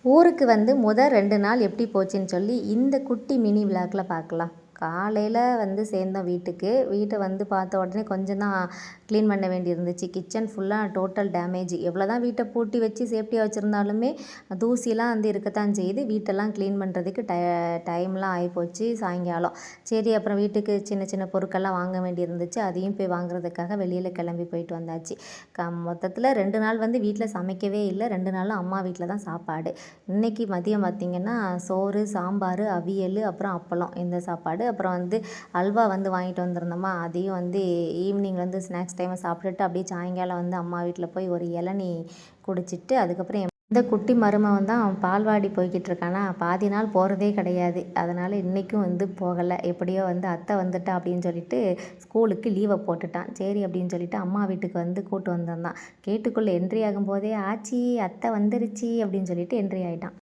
ஊருக்கு வந்து 2 நாள் எப்படி போச்சுன்னு சொல்லி இந்த குட்டி மினி விளாக்ல பார்க்கலாம். காலையில் வந்து சேர்ந்தோம் வீட்டுக்கு. வீட்டை வந்து பார்த்த உடனே கொஞ்சம் தான் க்ளீன் பண்ண வேண்டி இருந்துச்சு. கிச்சன் ஃபுல்லாக டோட்டல் டேமேஜ். எவ்வளோ தான் வீட்டை பூட்டி வச்சு சேஃப்டியாக வச்சுருந்தாலுமே தூசிலாம் வந்து இருக்கத்தான் செய்யுது. வீட்டெல்லாம் க்ளீன் பண்ணுறதுக்கு டைம்லாம் ஆகிப்போச்சு சாயங்காலம். சரி, அப்புறம் வீட்டுக்கு சின்ன சின்ன பொருட்கள்லாம் வாங்க வேண்டி இருந்துச்சு. அதையும் போய் வாங்குறதுக்காக வெளியில் கிளம்பி போயிட்டு வந்தாச்சு. மொத்தத்தில் 2 நாள் வந்து வீட்டில் சமைக்கவே இல்லை. 2 நாளும் அம்மா வீட்டில் தான் சாப்பாடு. இன்றைக்கி மதியம் பார்த்திங்கன்னா சோறு, சாம்பார், அவியல், அப்புறம் அப்பளம் இந்த சாப்பாடு. அப்புறம் வந்து அல்வா வந்து வாங்கிட்டு வந்திருந்தோமா, அதையும் வந்து ஈவினிங் வந்து ஸ்நாக்ஸ் டைமை சாப்பிட்டுட்டு அப்படியே சாயங்காலம் வந்து அம்மா வீட்டில் போய் ஒரு இளநீ குடிச்சிட்டு அதுக்கப்புறம் இந்த குட்டி மருமகன் தான் பால்வாடி போய்கிட்டு இருக்கானா, பாதி நாள் போகிறதே கிடையாது. அதனால் இன்றைக்கும் வந்து போகலை. எப்படியோ வந்து அத்தை வந்துட்டா அப்படின்னு சொல்லிட்டு ஸ்கூலுக்கு லீவை போட்டுட்டான். சரி அப்படின்னு சொல்லிட்டு அம்மா வீட்டுக்கு வந்து கூட்டு வந்திருந்தான். கேட்டுக்குள்ளே என்ட்ரி ஆகும்போதே ஆச்சி அத்தை வந்துருச்சு அப்படின்னு சொல்லிட்டு என்ட்ரி ஆகிட்டான்.